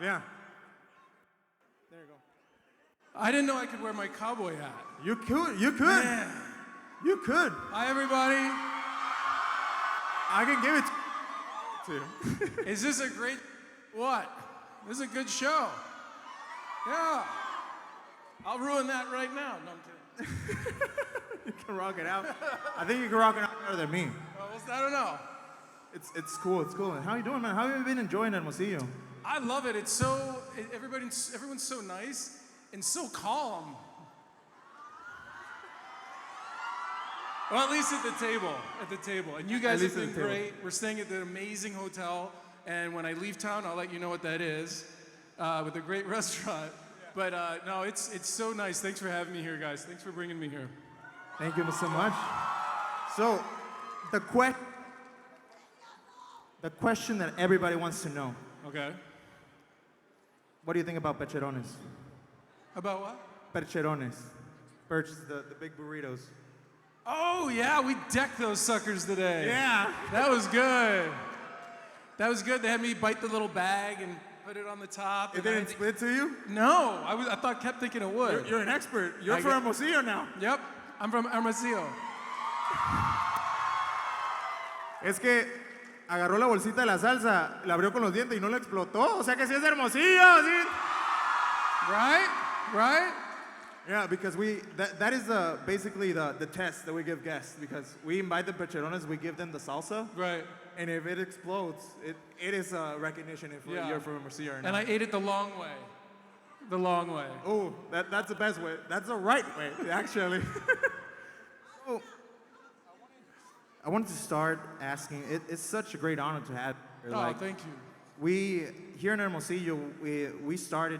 Yeah. There you go. I didn't know I could wear my cowboy hat. You could. You could. Man. You could. Hi, everybody. I can give it to you. Is this a great... What? This is a good show. Yeah. I'll ruin that right now. No, I'm kidding. You can rock it out. I think you can rock it out better than me. Well, I don't know. It's cool. It's cool. How you doing, man? How have you been enjoying Hermosillo? I love it. It's so... Everyone's so nice and so calm. Well, at least at the table. And you guys have been great. We're staying at the amazing hotel, and when I leave town, I'll let you know what that is, with a great restaurant. Yeah. But no, it's so nice. Thanks for having me here, guys. Thanks for bringing me here. Thank you so much. So, the question that everybody wants to know. Okay. What do you think about pecherones? About what? Percherones. Perch, the big burritos. Oh, yeah, we decked those suckers today. Yeah. That was good. That was good. They had me bite the little bag and put it on the top. It didn't split to you? No, I kept thinking it would. You're an expert. You're from Hermosillo now. Yep, I'm from Hermosillo. Es que agarró la bolsita de la salsa, la abrió con los dientes y no la explotó. O sea que sí es de Hermosillo, ¿sí? Right? Yeah, because that is basically the test that we give guests, because we invite the pecherones, we give them the salsa. Right. And if it explodes, it is a recognition if you're from Hermosillo or not. And I ate it the long way. The long way. Oh, that's the best way. That's the right way, actually. So, I wanted to start asking, it's such a great honor to have you. Thank you. We, here in Hermosillo, we started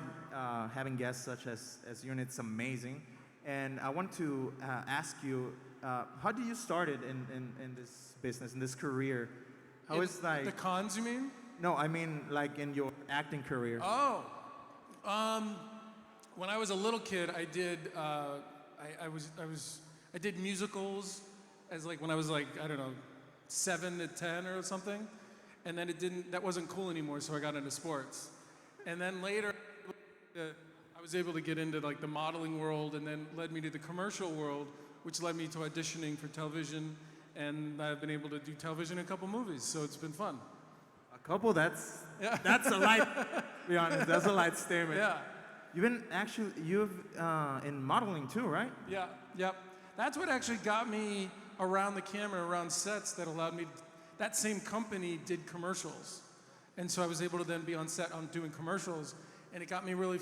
having guests such as you, and it's amazing. And I want to ask you, how did you start it in this business, in this career? How is like... The cons, you mean? No, I mean like in your acting career. Oh. When I was a little kid, I did, I did musicals as like, when I was like, I don't know, 7 to 10 or something. And then that wasn't cool anymore, so I got into sports. And then later, I was able to get into like the modeling world, and then led me to the commercial world, which led me to auditioning for television, and I've been able to do television in a couple movies, so it's been fun. A couple, that's a light, to be honest, that's a light statement. Yeah. You've in modeling too, right? Yeah, yep. That's what actually got me around the camera, around sets, that allowed me, that same company did commercials. And so I was able to then be on set on doing commercials, and it got me really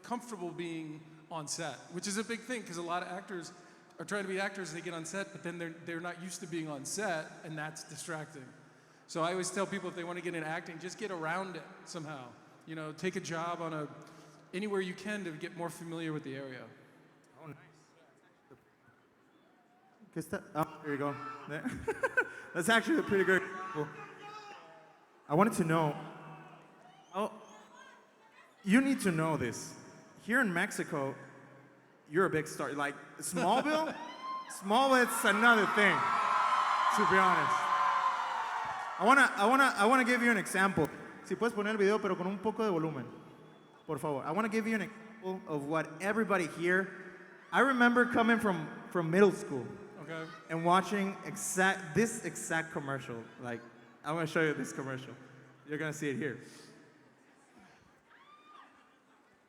comfortable being on set, which is a big thing, because a lot of actors are trying to be actors, they get on set, but then they're not used to being on set, and that's distracting. So I always tell people, if they want to get into acting, just get around it somehow. You know, take a job on anywhere you can to get more familiar with the area. Oh, nice. Oh, there you go. That's actually a pretty good example. I wanted to know, you need to know this. Here in Mexico, you're a big star. Like Smallville, it's another thing, to be honest. I wanna give you an example. Si puedes poner el video, pero con un poco de volumen, por favor. I want to give you an example of what everybody here. I remember coming from middle school. Okay. And watching this exact commercial. Like, I'm gonna show you this commercial. You're gonna see it here.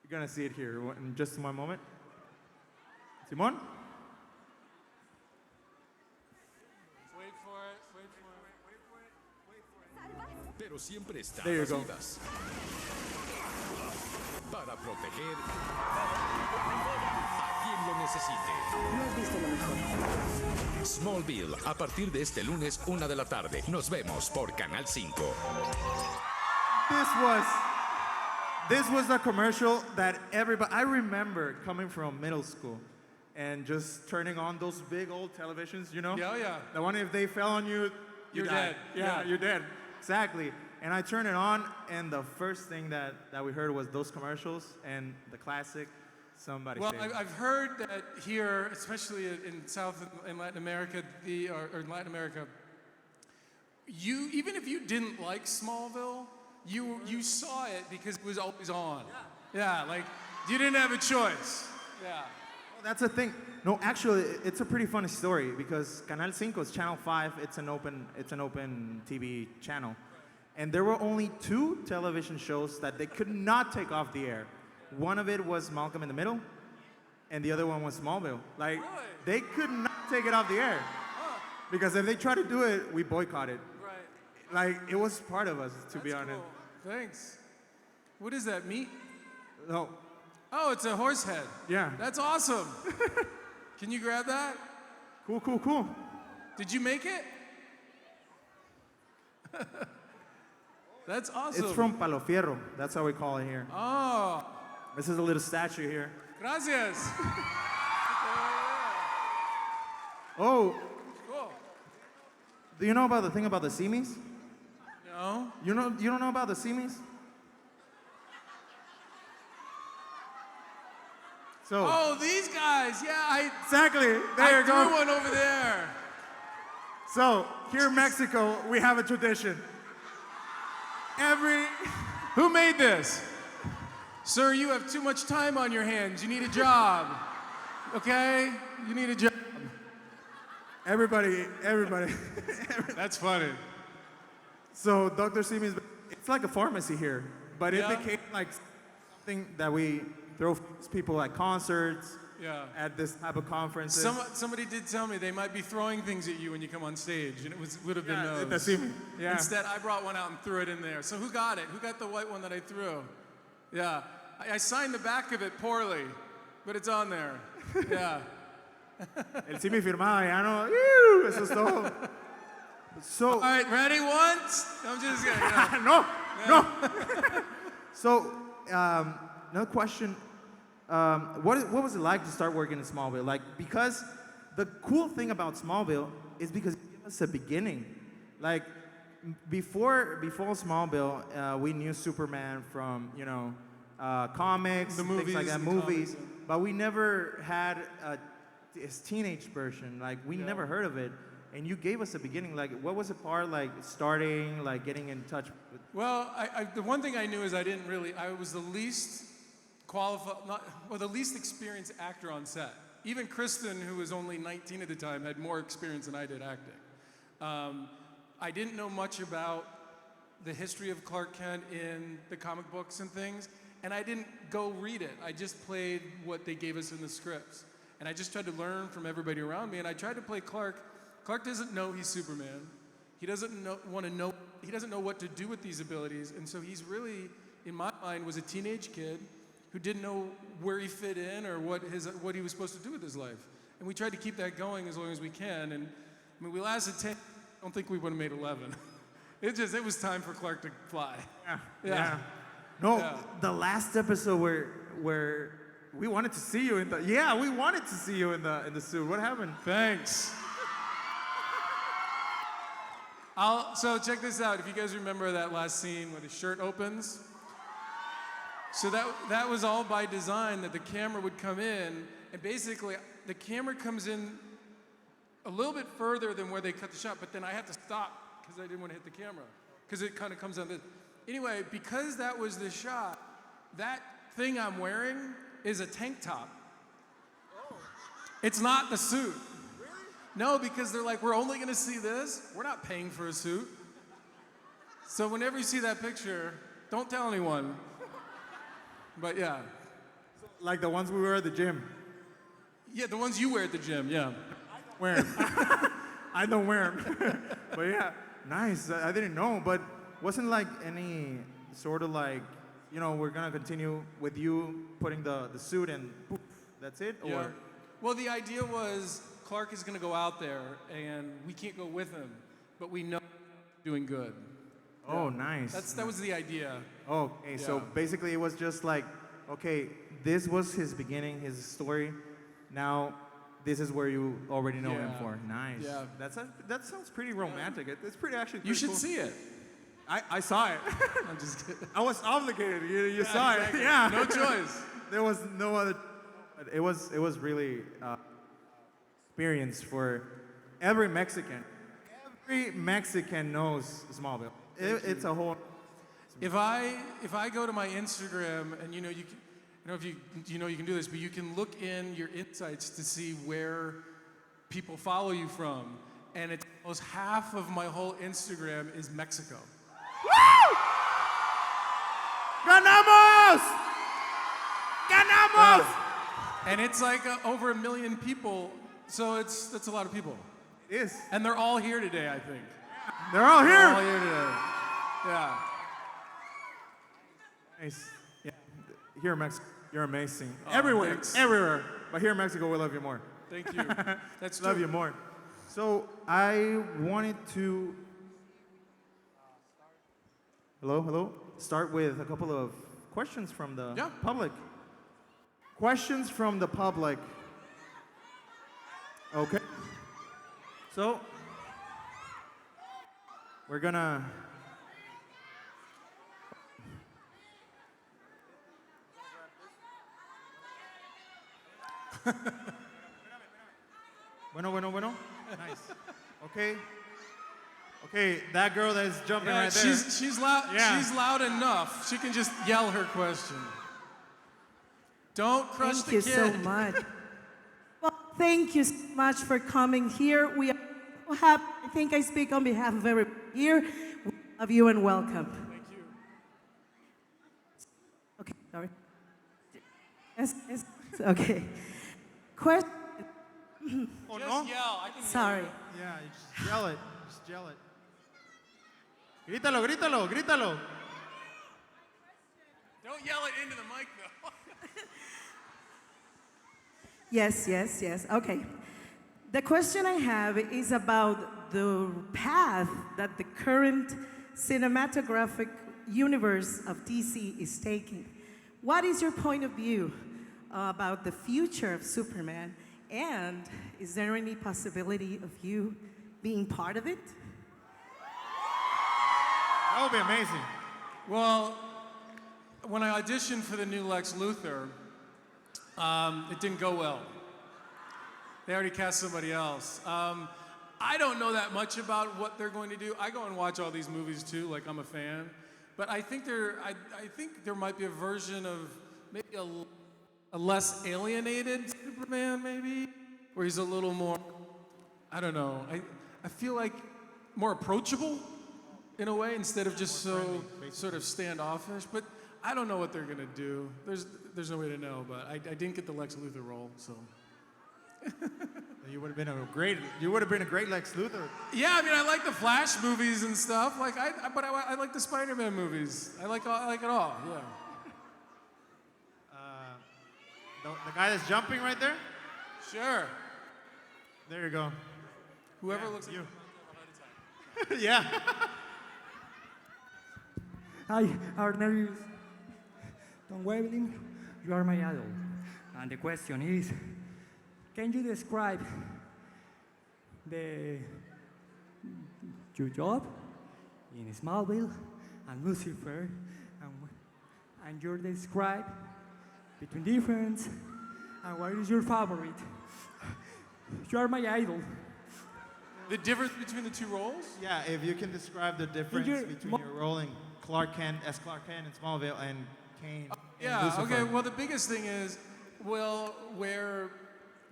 You're gonna see it here in just one moment. Simon? Wait for it. Pero siempre están There you go. vivas para proteger a quien lo necesite. No has visto lo mejor. Smallville, a partir de este lunes, 1 de la tarde. Nos vemos por Canal 5. This was a commercial that I remember coming from middle school and just turning on those big old televisions, you know? Yeah. The one, if they fell on you, You're died. dead. Yeah, you're dead. Exactly. And I turned it on, and the first thing that we heard was those commercials and the classic, Somebody Well, Save Me. I've heard that here, especially in South and Latin America, or in Latin America, even if you didn't like Smallville, you saw it because it was always on. Yeah, like you didn't have a choice. Yeah. Well, that's the thing. No, actually, it's a pretty funny story because Canal 5 is Channel 5. It's an open TV channel, and there were only 2 television shows that they could not take off the air. One of it was Malcolm in the Middle, and the other one was Smallville. Like, they could not take it off the air because if they try to do it, we boycott it. Right. Like, it was part of us, to be That's honest. cool. Thanks. What is that, meat? No, Oh, it's a horse head. yeah. That's awesome. Can you grab that? Cool. Did you make it? That's awesome. It's from Palo Fierro. That's how we call it here. Oh, This is a little statue here. gracias. Oh, Cool. do you know about the thing about the seamies? No? You don't know about the seamies? So, Oh, these guys. Yeah, exactly. There I you threw go. one over there. So, here in Mexico, we have a tradition. Who made this? Sir, you have too much time on your hands. You need a job. Okay? You need a job. Everybody. That's funny. So, Dr. Seamies, it's like a pharmacy here, but it Yeah. became like something that we throw people at concerts, Yeah. at this type of conferences. Somebody did tell me they might be throwing things at you when you come on stage, and would have been Yeah, those. the seamies. Yeah. Instead, I brought one out and threw it in there. So who got it? Who got the white one that I threw? Yeah. I signed the back of it poorly, but it's on there. Yeah. El Simi firmado, ya no. ¡Iu! Eso es todo. So, All right, ready? Once? I'm just kidding. Yeah. no. So, another question. What was it like to start working in Smallville? Like, because the cool thing about Smallville is because it gave us a beginning. Like, before Smallville, we knew Superman from, comics, The things like movies that, and the movies. comics. But we never had his teenage version. Like, we Yeah. never heard of it. And you gave us a beginning. Like, what was the part, like, starting, like, getting in touch with? Well, the one thing I knew is I was the least the least experienced actor on set. Even Kristen, who was only 19 at the time, had more experience than I did acting. I didn't know much about the history of Clark Kent in the comic books and things, and I didn't go read it. I just played what they gave us in the scripts. And I just tried to learn from everybody around me, and I tried to play Clark. Clark doesn't know he's Superman. He doesn't know he doesn't know what to do with these abilities, and so he's really, in my mind, was a teenage kid who didn't know where he fit in or what he was supposed to do with his life. And we tried to keep that going as long as we can. And I mean, we lasted 10. I don't think we would have made 11. It was time for Clark to fly. Yeah. No, Yeah. the last episode where we wanted to see you in the we wanted to see you in the suit. What happened? Thanks. So check this out. If you guys remember that last scene where the shirt opens, so that was all by design, that the camera would come in, and basically the camera comes in a little bit further than where they cut the shot, but then I had to stop because I didn't want to hit the camera because it kind of comes on this. Anyway, because that was the shot, that thing I'm wearing is a tank top. It's not the suit. No, because they're like, we're only going to see this. We're not paying for a suit. So whenever you see that picture, don't tell anyone. But yeah. Like the ones we wear at the gym. Yeah, the ones you wear at the gym, yeah. Wear 'em. I don't wear them. But yeah, nice. I didn't know, but wasn't like any sort of like, we're gonna continue with you putting the suit and poof, that's it? Yeah. Or Well, the idea was Clark is going to go out there, and we can't go with him, but we know he's doing good. oh, nice. That was the idea. Okay, so Yeah. basically it was just like, okay, this was his beginning, his story. Now, this is where you already know him Yeah. for. Nice. Yeah. That sounds pretty romantic. It's pretty actually You pretty should cool. see it. I saw it. I'm just kidding. I was obligated. You saw Exactly. it. Yeah. No choice. There was no other. It was really experience for every Mexican. Every Mexican knows Smallville. It's a whole. If I go to my Instagram and you know you can, I don't know if you can do this, but you can look in your insights to see where people follow you from, and it's almost half of my whole Instagram is Mexico. ¡Ganamos! ¡Ganamos! And it's like over 1 million people, so that's a lot of people. It is. And they're all here today, I think. They're all They're here. all here today. Yeah. Nice. Yeah. Here in Mexico, you're amazing. Oh, Everywhere, thanks. everywhere. But here in Mexico, we love you more. Thank you. That's Love true. you more. So I wanted to. Hello. Start with a couple of questions from the Yeah. public. Questions from the public. Okay. So we're gonna. Bueno. Nice. Okay, that girl that is jumping Yeah, right there. she's loud. Yeah. She's loud enough. She can just yell her question. Don't crush Thank the you kid. so much. Well, thank you so much for coming here. We are so happy. I think I speak on behalf of everyone here. We love you and welcome. Thank you. Okay, sorry. Yes, okay. Question. Oh, Just no? yell. I can Sorry. Yeah, you just yell it. Just yell it. Grítalo. Don't yell it into the mic, though. Yes. Okay. The question I have is about the path that the current cinematographic universe of DC is taking. What is your point of view about the future of Superman? And is there any possibility of you being part of it? That would be amazing. Well, when I auditioned for the new Lex Luthor, it didn't go well. They already cast somebody else. I don't know that much about what they're going to do. I go and watch all these movies too, like I'm a fan. But I think there might be a version of maybe a less alienated Superman, maybe, where he's a little more, I don't know. I feel like more approachable in a way instead of just so sort of standoffish. But I don't know what they're gonna do. There's no way to know. But I didn't get the Lex Luthor role, so. You would have been a great Lex Luthor. Yeah, I mean, I like the Flash movies and stuff. Like, but I like the Spider-Man movies. I like it all. Yeah. The guy that's jumping right there. Sure. There you go. Whoever Yeah, looks like you. a Yeah. Hi, Arnelius. Tom Weblin, you are my idol. And the question is, can you describe your job in Smallville and Lucifer, and you describe between difference, and what is your favorite? You are my idol. The difference between the two roles? Yeah, if you can describe the difference between your role in Clark Kent in Smallville and Kane in Yeah, Lucifer. okay, well, the biggest thing is, where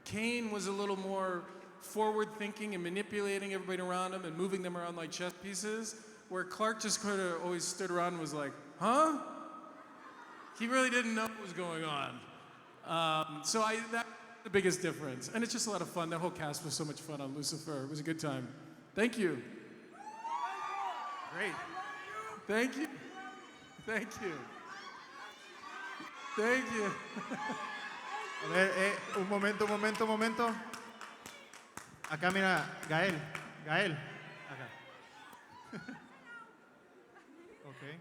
Kane was a little more forward-thinking and manipulating everybody around him and moving them around like chess pieces, where Clark just kind of always stood around and was like, huh? He really didn't know what was going on. That's the biggest difference. And it's just a lot of fun. That whole cast was so much fun on Lucifer. It was a good time. Thank you. Great. Thank you. Thank you. Thank you. A ver, un momento. Acá mira, Gael. Acá. Okay.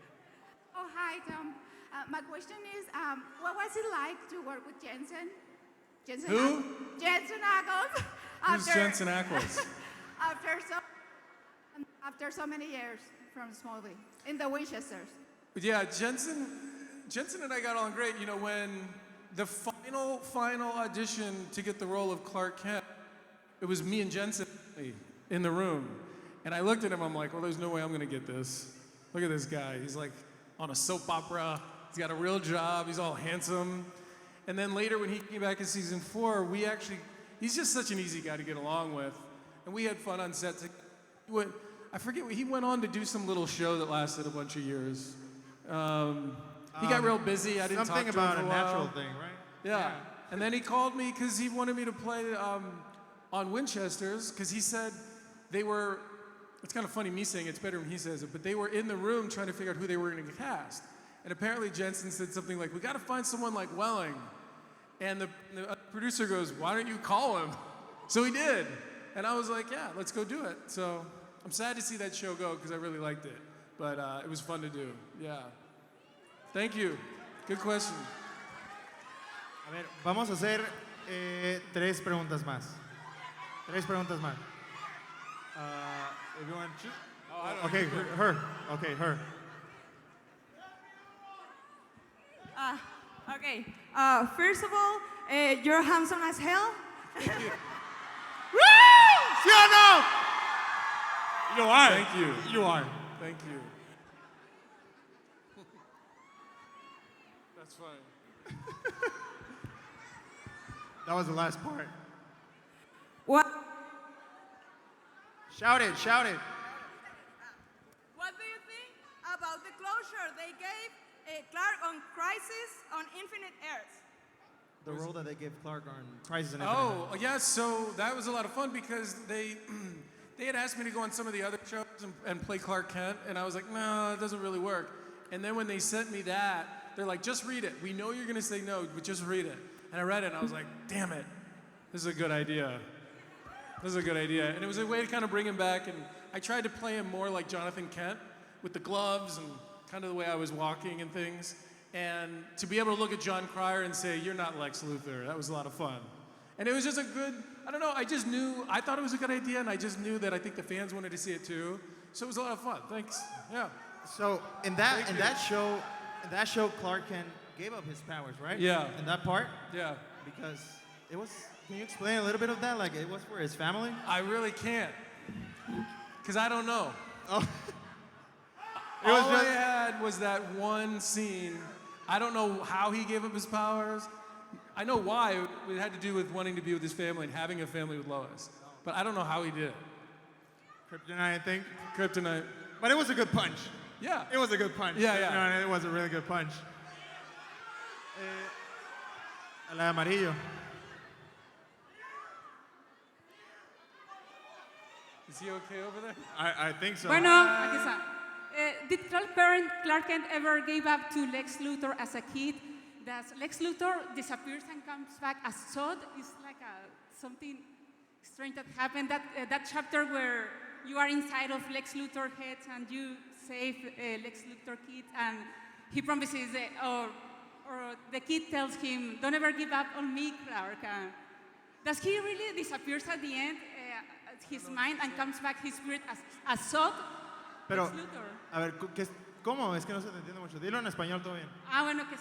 Oh, hi, Tom. My question is, what was it like to work with Jensen? Who? Jensen Ackles. Who's Jensen Ackles? After so many years from Smallville in the Winchesters. Yeah, Jensen and I got on great. You know, when the final audition to get the role of Clark Kent, it was me and Jensen in the room. And I looked at him, I'm like, well, there's no way I'm gonna get this. Look at this guy. He's like on a soap opera. He's got a real job. He's all handsome. And then later when he came back in season 4, he's just such an easy guy to get along with. And we had fun on set. I forget, he went on to do some little show that lasted a bunch of years. He got real busy. I didn't talk to him for a while. Something about a natural thing, right? Yeah. And then he called me because he wanted me to play on Winchester's because he said they were, it's kind of funny me saying it's better when he says it, but they were in the room trying to figure out who they were going to cast. And apparently Jensen said something like, we got to find someone like Welling. And the producer goes, why don't you call him? So he did. And I was like, yeah, let's go do it. So I'm sad to see that show go because I really liked it. But it was fun to do. Yeah. Thank you. Good question. A ver, vamos a hacer 3 preguntas más. 3 preguntas más. Everyone choose? Okay, her. Okay, her. Okay. First of all, you're handsome as hell. ¿Sí o no? You are. Thank you. You are. Thank you. That's fine. That was the last part. What? Shout it, shout it. What do you think about the closure they gave Clark on Crisis on Infinite Earths? The role that they gave Clark on Crisis on Infinite Oh, yeah, so that was a lot of fun because they had asked me to go on some of the other shows and play Clark Kent, and I was like, no, it doesn't really work. And then when they sent me that, they're like, just read it. We know you're going to say no, but just read it. And I read it, and I was like, damn it, this is a good idea. This is a good idea. And it was a way to kind of bring him back, and I tried to play him more like Jonathan Kent with the gloves and kind of the way I was walking and things. And to be able to look at John Cryer and say, you're not Lex Luthor, that was a lot of fun. And it was just a good, I don't know, I thought it was a good idea, and I just knew that I think the fans wanted to see it too. So it was a lot of fun, thanks, yeah. So in that show, Clark Kent gave up his powers, right? Yeah. In that part? Yeah. Because it was, can you explain a little bit of that? Like it was for his family? I really can't, because I don't know. Oh. All I had was that one scene. I don't know how he gave up his powers. I know why. It had to do with wanting to be with his family and having a family with Lois. But I don't know how he did it. Kryptonite, I think. Kryptonite. But it was a good punch. Yeah. It was a good punch. Yeah, yeah. No, it was a really good punch. El amarillo. Is he okay over there? I think so. Bueno, aquí está. Did Clark Kent ever give up to Lex Luthor as a kid? Does Lex Luthor disappears and comes back as Zod? It's like something strange that happened. That chapter where you are inside of Lex Luthor head and you save Lex Luthor kid, and he promises, or the kid tells him, "Don't ever give up on me, Clark." Does he really disappears at the end, his mind, and comes back his spirit as Zod? Pero, a ver, ¿cómo? Es que no se te entiende mucho. Dilo en español todo bien. Bueno, que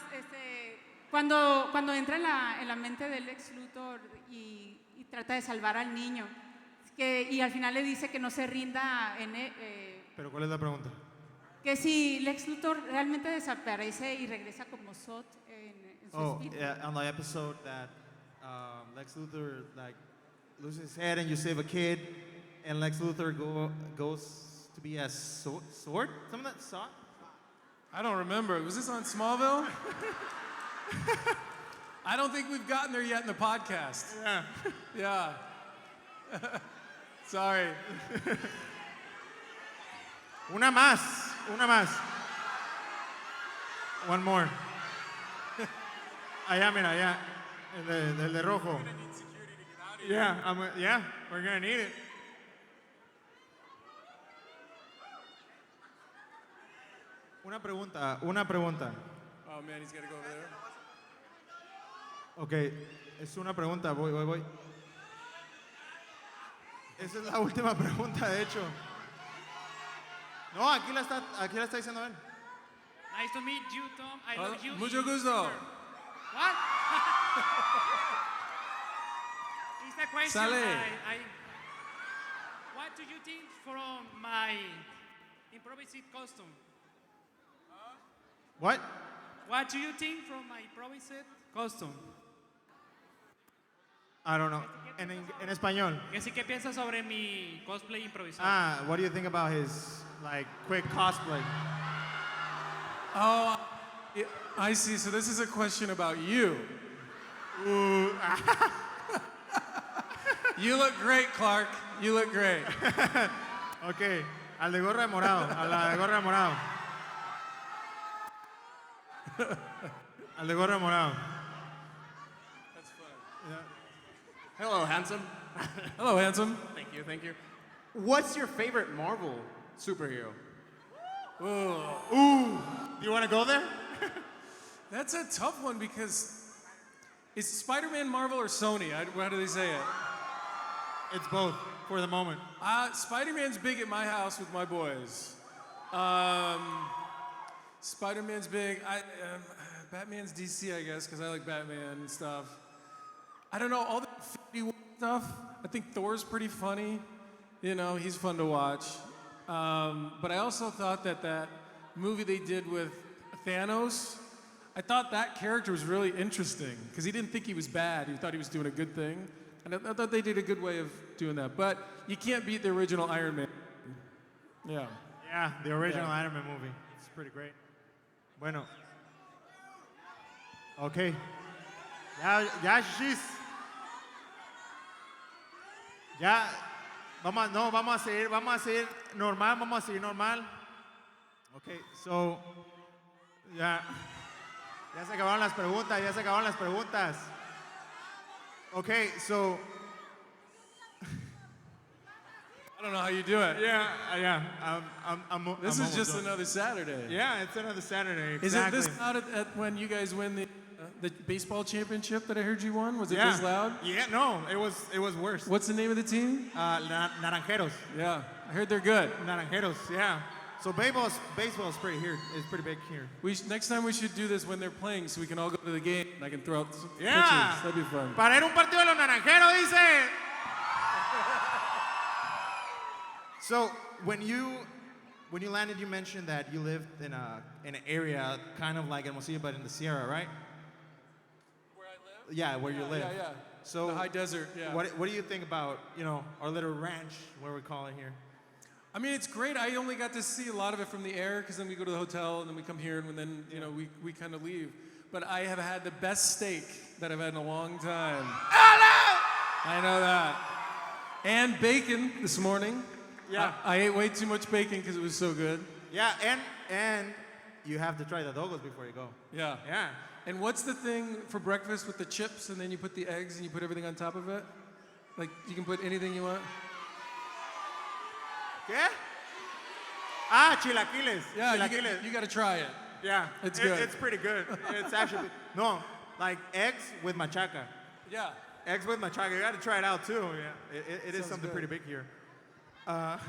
cuando entra en la mente de Lex Luthor y trata de salvar al niño, y al final le dice que no se rinda Pero ¿cuál es la pregunta? Que si Lex Luthor realmente desaparece y regresa como Zod en su espíritu. Yeah, on the episode that Lex Luthor loses his head and you save a kid, and Lex Luthor goes to be as sword? Some of that saw? I don't remember. Was this on Smallville? I don't think we've gotten there yet in the podcast. Yeah. Yeah. Sorry. Una más. One more. Allá, mira, allá. El de rojo. Yeah, we're gonna need it. Una pregunta. Oh man, he's gotta go over there. Ok, es una pregunta, voy. Esa es la última pregunta, de hecho. No, aquí la está diciendo él. Nice to meet you, Tom. I love you. Mucho gusto. What? It's a question. Sale. What do you think from my improvised costume? What? What do you think from my improvised costume? I don't know. En español. ¿Qué sí que piensas sobre mi cosplay improvisado? Ah, what do you think about his like quick cosplay? Oh, I see. So this is a question about you. You look great, Clark. You look great. Okay, al de gorra de morado, a la de gorra de morado. Al de gorra de morado. That's fun. Hello, handsome. Hello, handsome. Thank you, thank you. What's your favorite Marvel superhero? Ooh, you want to go there? That's a tough one because is Spider-Man Marvel or Sony? How do they say it? It's both for the moment. Spider-Man's big at my house with my boys. Spider-Man's big. Batman's DC, I guess, because I like Batman and stuff. I don't know, all the 50 stuff. I think Thor's pretty funny. You know, he's fun to watch. But I also thought that movie they did with Thanos, I thought that character was really interesting because he didn't think he was bad. He thought he was doing a good thing. And I thought they did a good way of doing that. But you can't beat the original Iron Man. Yeah. Yeah, the original Iron Man movie. It's pretty great. Bueno. Okay. Ya, shis. Ya. Vamos a seguir normal. Okay, so. Ya se acabaron las preguntas. Okay, so. I don't know how you do it. Yeah. This I'm is just almost done. another Saturday. Yeah, it's another Saturday. Exactly. Is it this loud at when you guys win the baseball championship that I heard you won? Was it this loud? Yeah, no, it was worse. What's the name of the team? Naranjeros. Yeah, I heard they're good. Naranjeros, yeah. So baseball is pretty big here. Next time we should do this when they're playing so we can all go to the game and I can throw out some Yeah. pitches. That'd be fun. Para ir a un partido de los Naranjeros, dice. So when you landed, you mentioned that you lived in an area kind of like Hermosillo, but in the Sierra, right? Where I live? Yeah, where you live. Yeah. So the high desert, yeah. What do you think about our little ranch, where we call it here? I mean, it's great. I only got to see a lot of it from the air because then we go to the hotel and then we come here and then we kind of leave. But I have had the best steak that I've had in a long time. I know that. And bacon this morning. Yeah. I ate way too much bacon because it was so good. Yeah, and you have to try the dogos before you go. Yeah. Yeah. And what's the thing for breakfast with the chips and then you put the eggs and you put everything on top of it? Like you can put anything you want? ¿Qué? Ah, chilaquiles. Yeah, chilaquiles. you got to try it. Yeah. It's good. It's pretty good. It's actually, no, like eggs with machaca. Yeah. Eggs with machaca. You got to try it out too. Yeah. It is something good. pretty big here. Mande.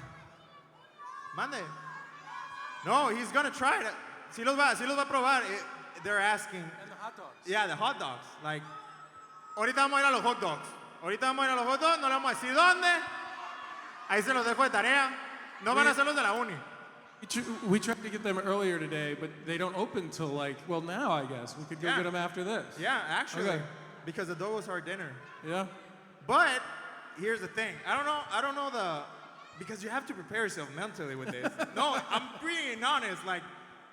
No, he's going to try it. Si los va a probar. They're asking. And the hot dogs. Yeah, the hot dogs. Like, ahorita vamos a ir a los hot dogs. No le vamos a decir dónde. Ahí se los dejo de tarea. No van a ser los de la uni. We tried to get them earlier today, but they don't open till now, I guess. We could go get them after this. Yeah, actually. Okay. Because the dogos are dinner. Yeah. But here's the thing. I don't know because you have to prepare yourself mentally with this. No, I'm being honest. Like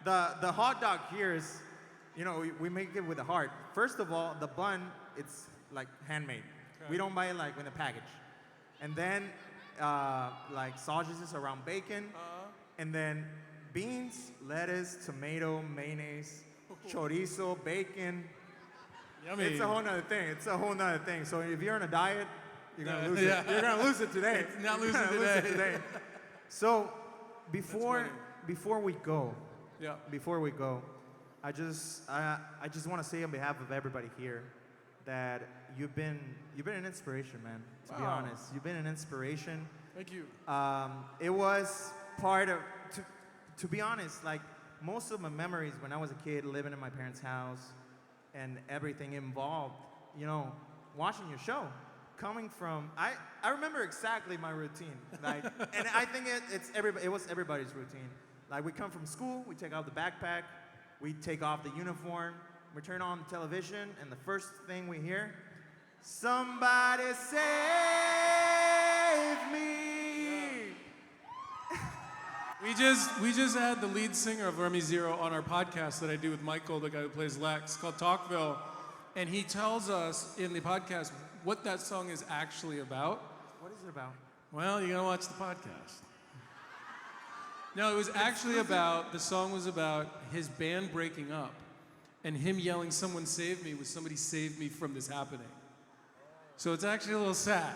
the hot dog here is, we make it with the heart. First of all, the bun, it's like handmade. Okay. We don't buy it like in a package. And then like sausages around bacon. And then beans, lettuce, tomato, mayonnaise, chorizo, bacon. Yummy. It's a whole nother thing. So if you're on a diet, you're gonna lose it. You're gonna lose it today. Not losing today. So before we go, I just want to say on behalf of everybody here that you've been an inspiration, man. To be honest, you've been an inspiration. Thank you. It was part of, to be honest, like most of my memories when I was a kid living in my parents' house and everything involved, watching your show, coming from, I remember exactly my routine. Like, and I think it was everybody's routine. Like we come from school, we take out the backpack, we take off the uniform, we turn on the television, and the first thing we hear, somebody save me. We just had the lead singer of Remy Zero on our podcast that I do with Michael, the guy who plays Lex, called Talkville. And he tells us in the podcast what that song is actually about. What is it about? Well, you gotta watch the podcast. No, it was actually about, the song was about his band breaking up and him yelling, "Someone save me," was somebody save me from this happening. So it's actually a little sad.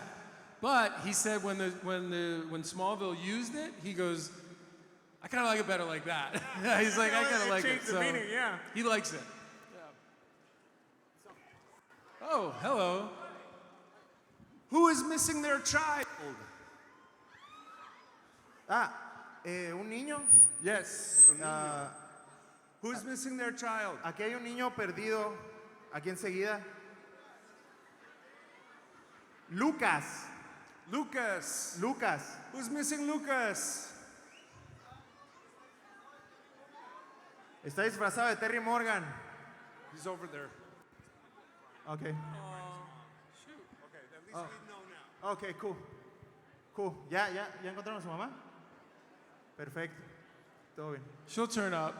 But he said when Smallville used it, he goes, I kind of like it better like that. He's like, I kind of like it. Changed the meaning, yeah. He likes it. Oh, hello. Who is missing their child? Un niño. Yes. Who's missing their child? Aquí hay un niño perdido, aquí enseguida. Lucas. Lucas. Lucas. Who's missing Lucas? Está disfrazado de Terry Morgan. He's over there. Okay. Shoot. Okay, at least we know now. Okay, cool. Cool. ¿Ya encontraron a su mamá? Perfecto. Todo bien. She'll turn up.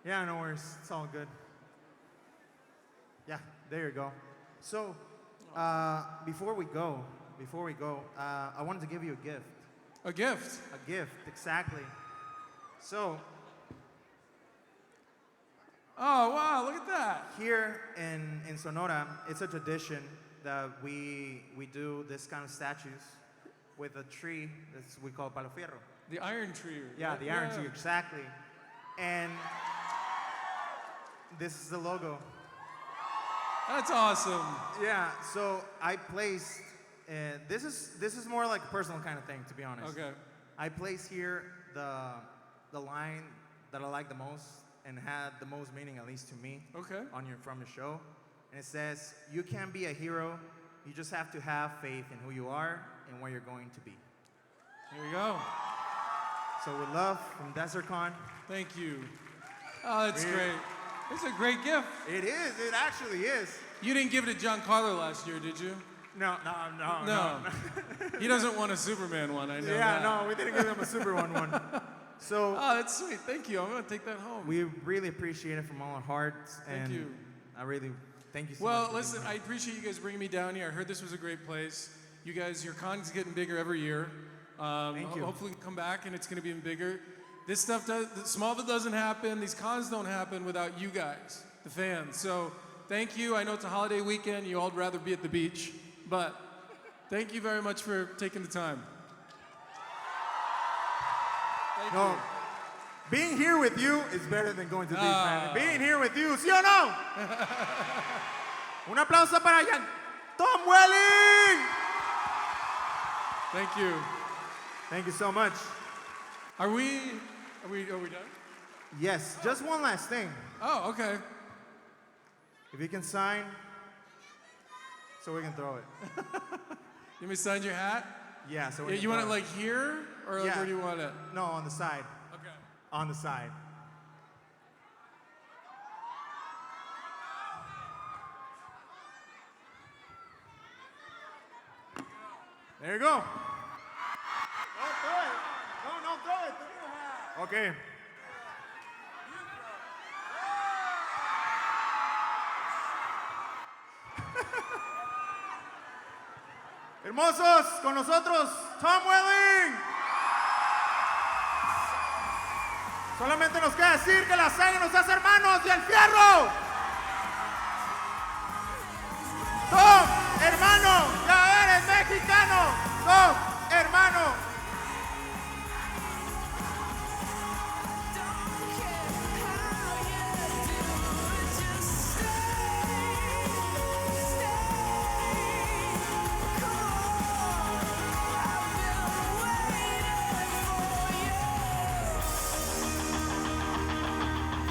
Yeah, no worries. It's all good. Yeah, there you go. So, before we go, I wanted to give you a gift. A gift? A gift, exactly. So, oh, wow, look at that. Here in Sonora, it's a tradition that we do this kind of statues with a tree that we call palo fierro. The iron tree. Yeah, the iron tree, exactly. And this is the logo. That's awesome. Yeah, so I placed, this is more like a personal kind of thing, to be honest. Okay. I placed here the line that I like the most and had the most meaning, at least to me, Okay. from your show. And it says, you can be a hero, you just have to have faith in who you are and where you're going to be. Here we go. So with love from Desertcon. Thank you. Oh, that's great. It's a great gift. It is, it actually is. You didn't give it to Giancarlo last year, did you? No. He doesn't want a Superman one, I know Yeah, that. no, we didn't give him a Superman one. So Oh, that's sweet. Thank you. I'm going to take that home. we really appreciate it from all our hearts. Thank and you. I really thank you so much. Well, for listen, being I here. appreciate you guys bringing me down here. I heard this was a great place. You guys, your con's getting bigger every year. Thank you. Hopefully we can come back and it's going to be even bigger. This stuff Smallville doesn't happen. These cons don't happen without you guys, the fans. So thank you. I know it's a holiday weekend. You all'd rather be at the beach, but thank you very much for taking the time. Thank No, you. being here with you is better than going to the beach, Ah. man. Being here with you, ¿sí o no? Un aplauso para Tom Welling. Thank you. Thank you so much. Are we done? Yes, just one last thing. Oh, okay. If you can sign, so we can throw it. You may sign your hat? Yeah, so we Yeah, can you want it throw like here? Or like Yeah. where do you want it? No, on the side. Okay. On the side. There you go. Don't throw it. No, don't throw it. Okay. Hermosos, con nosotros, Tom Welling. Solamente nos queda decir que la sangre nos hace hermanos y el fierro. Tom, hermano, ya eres mexicano.